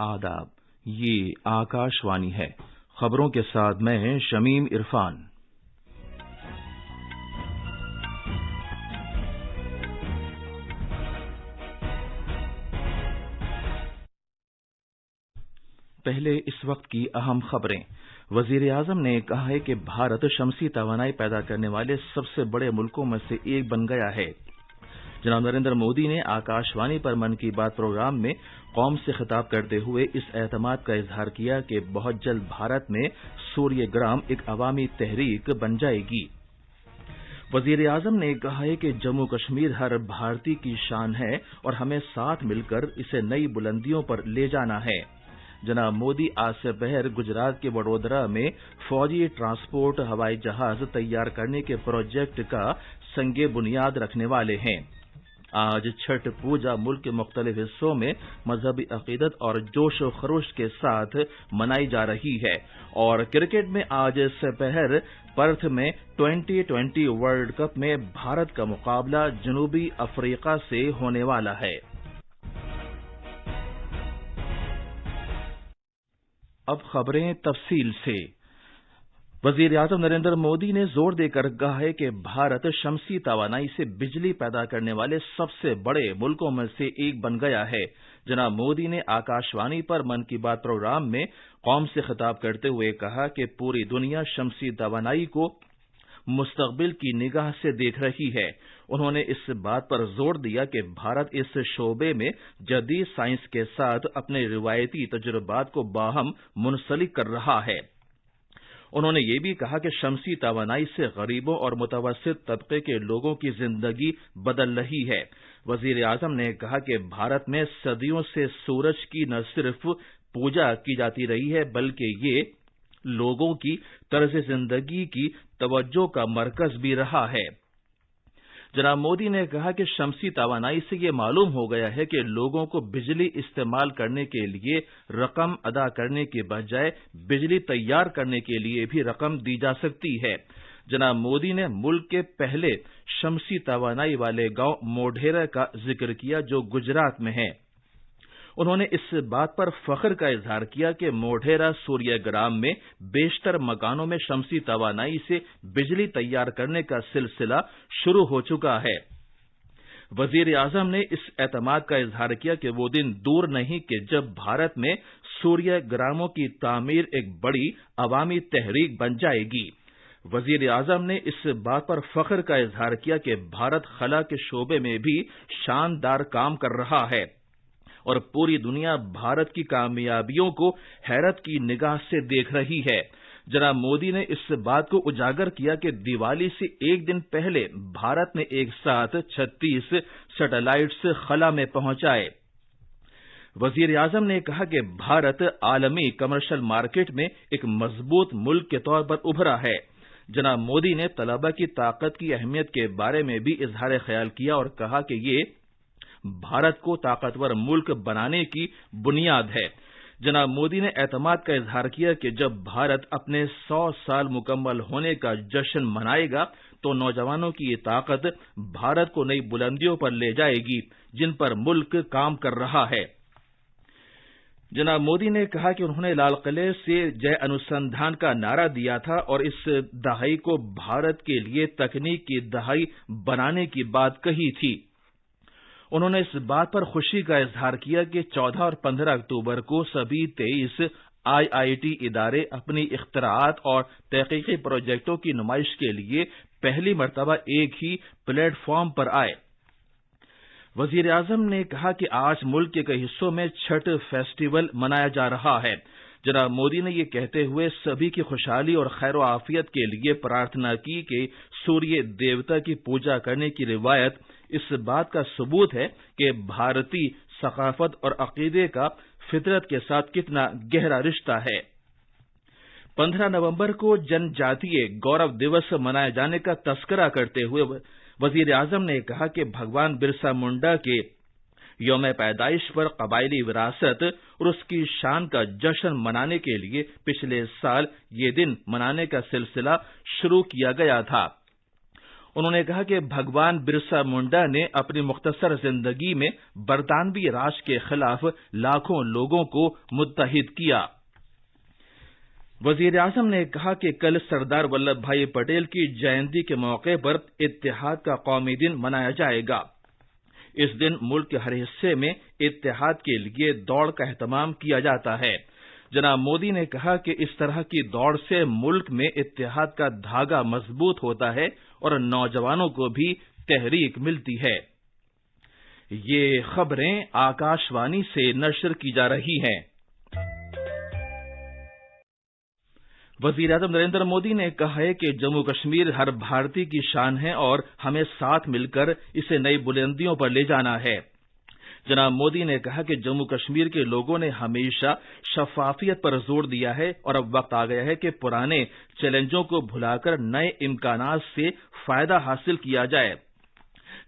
آداب، یہ آکاشوانی ہے۔ خبروں کے ساتھ میں شمیم عرفان۔ پہلے اس وقت کی اہم خبریں۔ وزیر اعظم نے کہا ہے کہ بھارت شمسی توانائی پیدا کرنے والے سب سے بڑے ملکوں میں سے ایک بن گیا ہے۔ جناب نریندر مودی نے آکاشوانی پر من کی بات پروگرام میں قوم سے خطاب کرتے ہوئے اس اعتماد کا اظہار کیا کہ بہت جلد بھارت میں سوریہ گرام ایک عوامی تحریک بن جائے گی۔ وزیر اعظم نے کہا ہے کہ جموں کشمیر ہر بھارتی کی شان ہے اور ہمیں ساتھ مل کر اسے نئی بلندیوں پر لے جانا ہے۔ جناب مودی آج سے پہر گجرات کے وڈودرا میں فوجی ٹرانسپورٹ ہوائی جہاز تیار کرنے کے پروجیکٹ کا سنگ بنیاد رکھنے والے ہیں۔ آج چھٹ پوجا ملک کے مختلف حصوں میں مذہبی عقیدت اور جوش و خروش کے ساتھ منائی جا رہی ہے، اور کرکٹ میں آج سے پہر پرتھ میں 2020 ورلڈ کپ میں بھارت کا مقابلہ جنوبی افریقہ سے ہونے والا ہے۔ اب خبریں تفصیل سے۔ وزیر اعظم نریندر مودی نے زور دے کر کہا ہے کہ بھارت شمسی توانائی سے بجلی پیدا کرنے والے سب سے بڑے ملکوں میں سے ایک بن گیا ہے۔ جناب مودی نے آکاشوانی پر من کی بات پروگرام میں قوم سے خطاب کرتے ہوئے کہا کہ پوری دنیا شمسی توانائی کو مستقبل کی نگاہ سے دیکھ رہی ہے۔ انہوں نے اس بات پر زور دیا کہ بھارت اس شعبے میں جدید سائنس کے ساتھ اپنے روایتی تجربات کو باہم منسلک کر رہا ہے۔ انہوں نے یہ بھی کہا کہ شمسی توانائی سے غریبوں اور متوسط طبقے کے لوگوں کی زندگی بدل رہی ہے۔ وزیر اعظم نے کہا کہ بھارت میں صدیوں سے سورج کی نہ صرف پوجا کی جاتی رہی ہے بلکہ یہ لوگوں کی طرز زندگی کی توجہ کا مرکز بھی رہا ہے۔ جناب مودی نے کہا کہ شمسی توانائی سے یہ معلوم ہو گیا ہے کہ لوگوں کو بجلی استعمال کرنے کے لیے رقم ادا کرنے کے بجائے بجلی تیار کرنے کے لیے بھی رقم دی جا سکتی ہے۔ جناب مودی نے ملک کے پہلے شمسی توانائی والے گاؤں موڈھیرا کا ذکر کیا جو گجرات میں ہے۔ انہوں نے اس بات پر فخر کا اظہار کیا کہ موڈھیرا سوریہ گرام میں بیشتر مکانوں میں شمسی توانائی سے بجلی تیار کرنے کا سلسلہ شروع ہو چکا ہے۔ وزیر اعظم نے اس اعتماد کا اظہار کیا کہ وہ دن دور نہیں کہ جب بھارت میں سوریہ گراموں کی تعمیر ایک بڑی عوامی تحریک بن جائے گی۔ وزیر اعظم نے اس بات پر فخر کا اظہار کیا کہ بھارت خلا کے شعبے میں بھی شاندار کام کر رہا ہے اور پوری دنیا بھارت کی کامیابیوں کو حیرت کی نگاہ سے دیکھ رہی ہے۔ جناب مودی نے اس بات کو اجاگر کیا کہ دیوالی سے ایک دن پہلے بھارت نے ایک ساتھ 36 سیٹلائٹس خلا میں پہنچائے۔ وزیر اعظم نے کہا کہ بھارت عالمی کمرشل مارکیٹ میں ایک مضبوط ملک کے طور پر ابھرا ہے۔ جناب مودی نے طلبہ کی طاقت کی اہمیت کے بارے میں بھی اظہار خیال کیا اور کہا کہ یہ بھارت کو طاقتور ملک بنانے کی بنیاد ہے۔ جناب مودی نے اعتماد کا اظہار کیا کہ جب بھارت اپنے 100 سال مکمل ہونے کا جشن منائے گا تو نوجوانوں کی یہ طاقت بھارت کو نئی بلندیوں پر لے جائے گی جن پر ملک کام کر رہا ہے۔ جناب مودی نے کہا کہ انہوں نے لال قلعے سے جے انوسندھان کا نعرہ دیا تھا اور اس دہائی کو بھارت کے لیے تکنیک کی دہائی بنانے کی بات کہی تھی۔ انہوں نے اس بات پر خوشی کا اظہار کیا کہ 14 اور 15 اکتوبر کو سبھی 23 IIT ادارے اپنی اختراعات اور تحقیقی پروجیکٹوں کی نمائش کے لیے پہلی مرتبہ ایک ہی پلیٹ فارم پر آئے۔ وزیر اعظم نے کہا کہ آج ملک کے کئی حصوں میں چھٹ فیسٹیول منایا جا رہا ہے۔ جناب مودی نے یہ کہتے ہوئے سبھی کی خوشحالی اور خیر و عافیت کے لیے پرارتھنا کی کہ سوریہ دیوتا کی پوجا کرنے کی روایت اس بات کا ثبوت ہے کہ بھارتی ثقافت اور عقیدے کا فطرت کے ساتھ کتنا گہرا رشتہ ہے۔ 15 نومبر کو جن جاتیہ گورو دیوس منائے جانے کا تذکرہ کرتے ہوئے وزیر اعظم نے کہا کہ بھگوان برسا منڈا کے یوم پیدائش پر قبائلی وراثت اور اس کی شان کا جشن منانے کے لیے پچھلے سال یہ دن منانے کا سلسلہ شروع کیا گیا تھا۔ انہوں نے کہا کہ بھگوان برسا منڈا نے اپنی مختصر زندگی میں برطانوی راج کے خلاف لاکھوں لوگوں کو متحد کیا۔ وزیر اعظم نے کہا کہ کل سردار ولبھ بھائی پٹیل کی جینتی کے موقع پر اتحاد کا قومی دن منایا جائے گا۔ اس دن ملک کے ہر حصے میں اتحاد کے لیے دوڑ کا اہتمام کیا جاتا ہے۔ جناب مودی نے کہا کہ اس طرح کی دوڑ سے ملک میں اتحاد کا دھاگا مضبوط ہوتا ہے اور نوجوانوں کو بھی تحریک ملتی ہے۔ یہ خبریں آکاش وانی سے نشر کی جا رہی ہیں۔ وزیر اعظم نریندر مودی نے کہا ہے کہ جموں کشمیر ہر بھارتی کی شان ہے اور ہمیں ساتھ مل کر اسے نئی بلندیوں پر لے جانا ہے۔ جناب مودی نے کہا کہ جموں کشمیر کے لوگوں نے ہمیشہ شفافیت پر زور دیا ہے اور اب وقت آ گیا ہے کہ پرانے چیلنجوں کو بھلا کر نئے امکانات سے فائدہ حاصل کیا جائے۔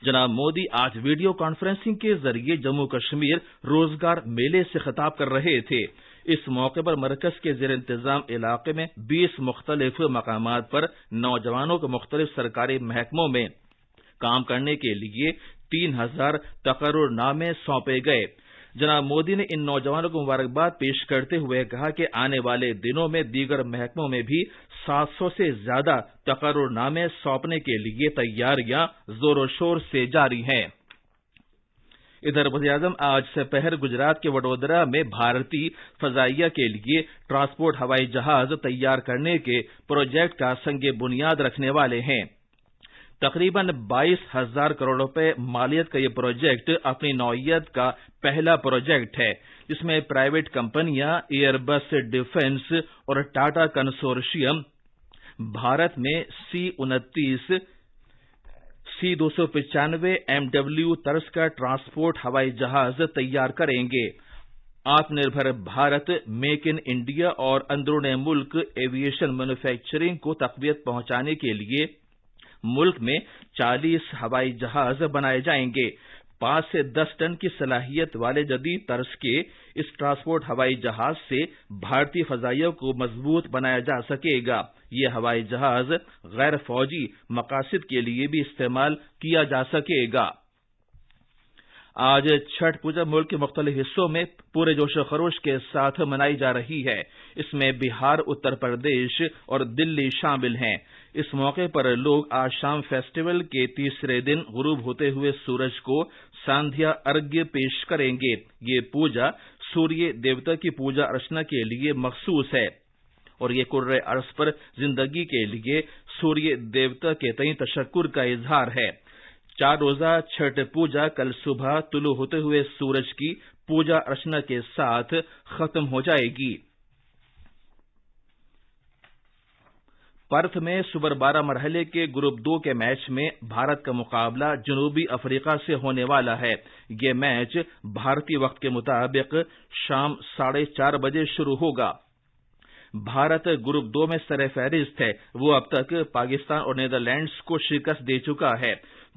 جناب مودی آج ویڈیو کانفرنسنگ کے ذریعے جموں کشمیر روزگار میلے سے خطاب کر رہے تھے۔ اس موقع پر مرکز کے زیر انتظام علاقے میں 20 مختلف مقامات پر نوجوانوں کو مختلف سرکاری محکموں میں کام کرنے کے لیے 3000 تقرر نامے سونپے گئے۔ جناب مودی نے ان نوجوانوں کو مبارکباد پیش کرتے ہوئے کہا کہ آنے والے دنوں میں دیگر محکموں میں بھی 700 سے زیادہ تقرر نامے سونپنے کے لیے تیاریاں زور و شور سے جاری ہیں۔ ادھر وزیر اعظم آج سپہر گجرات کے وڈودرا میں بھارتی فضائیہ کے لیے ٹرانسپورٹ ہوائی جہاز تیار کرنے کے پروجیکٹ کا سنگ بنیاد رکھنے والے ہیں۔ تقریباً 22,000 کروڑ روپے مالیت کا یہ پروجیکٹ اپنی نوعیت کا پہلا پروجیکٹ ہے، جس میں پرائیویٹ کمپنیاں ایئر بس ڈیفنس اور ٹاٹا کنسورشیم بھارت میں C-29 C-295 MW طرز کا ٹرانسپورٹ ہوائی جہاز تیار کریں گے۔ Atma Nirbhar Bharat, make in India اور اندرون ملک ایویشن مینوفیکچرنگ کو تقویت پہنچانے کے لیے ملک میں 40 ہوائی جہاز بنائے جائیں گے۔ 5 سے 10 ٹن کی صلاحیت والے جدید طرز کے اس ٹرانسپورٹ ہوائی جہاز سے بھارتی فضائیہ کو مضبوط بنایا جا سکے گا۔ یہ ہوائی جہاز غیر فوجی مقاصد کے لیے بھی استعمال کیا جا سکے گا۔ آج چھٹ پوجا ملک کے مختلف حصوں میں پورے جوش و خروش کے ساتھ منائی جا رہی ہے۔ اس میں بہار، اتر پردیش اور دلی شامل ہیں۔ اس موقع پر لوگ آج شام فیسٹیول کے تیسرے دن غروب ہوتے ہوئے سورج کو ساندھیا ارگیہ پیش کریں گے۔ یہ پوجا سوریہ دیوتا کی پوجا ارچنا کے لیے مخصوص ہے اور یہ کرۂ ارض پر زندگی کے لیے سوریہ دیوتا کے تئیں تشکر کا اظہار ہے۔ 4 روزہ چھٹ پوجا کل صبح طلوع ہوتے ہوئے سورج کی پوجا ارچنا کے ساتھ ختم ہو جائے گی۔ پرتھ میں سپر 12 مرحلے کے گروپ 2 کے میچ میں بھارت کا مقابلہ جنوبی افریقہ سے ہونے والا ہے۔ یہ میچ بھارتی وقت کے مطابق شام 4:30 بجے شروع ہوگا۔ بھارت گروپ 2 میں سر فہرست ہے۔ وہ اب تک پاکستان اور نیدرلینڈز کو شکست دے چکا ہے۔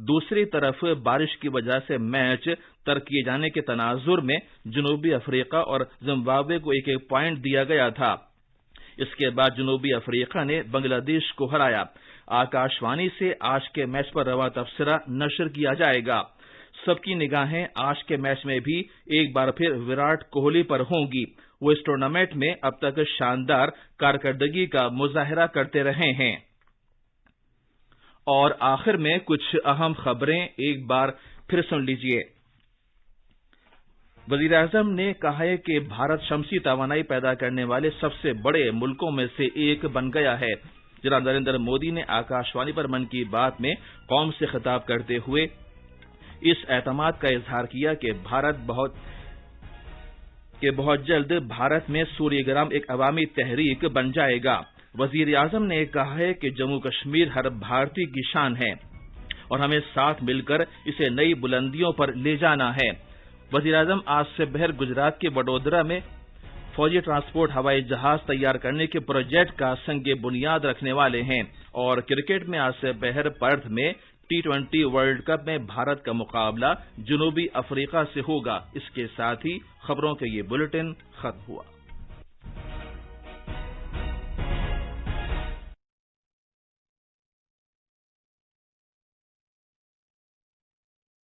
دوسری طرف بارش کی وجہ سے میچ ترک کیے جانے کے تناظر میں جنوبی افریقہ اور زمبابوے کو 1-1 پوائنٹ دیا گیا تھا۔ اس کے بعد جنوبی افریقہ نے بنگلہ دیش کو ہرایا۔ آکاش وانی سے آج کے میچ پر رواں تبصرہ نشر کیا جائے گا۔ سب کی نگاہیں آج کے میچ میں بھی ایک بار پھر وراٹ کوہلی پر ہوں گی۔ وہ اس ٹورنامنٹ میں اب تک شاندار کارکردگی کا مظاہرہ کرتے رہے ہیں۔ اور آخر میں کچھ اہم خبریں ایک بار پھر سن لیجیے۔ وزیر اعظم نے کہا ہے کہ بھارت شمسی توانائی پیدا کرنے والے سب سے بڑے ملکوں میں سے ایک بن گیا ہے۔ جناب نریندر مودی نے آکاش وانی پر من کی بات میں قوم سے خطاب کرتے ہوئے اس اعتماد کا اظہار کیا کہ بہت جلد بھارت میں سوریہ گرام ایک عوامی تحریک بن جائے گا۔ وزیر اعظم نے کہا ہے کہ جموں کشمیر ہر بھارتی کی شان ہے اور ہمیں ساتھ مل کر اسے نئی بلندیوں پر لے جانا ہے۔ وزیر اعظم آج سپہر گجرات کے وڈودرا میں فوجی ٹرانسپورٹ ہوائی جہاز تیار کرنے کے پروجیکٹ کا سنگ بنیاد رکھنے والے ہیں۔ اور کرکٹ میں آج سپہر پرتھ میں T20 ورلڈ کپ میں بھارت کا مقابلہ جنوبی افریقہ سے ہوگا۔ اس کے ساتھ ہی خبروں کے یہ بلیٹن ختم ہوا۔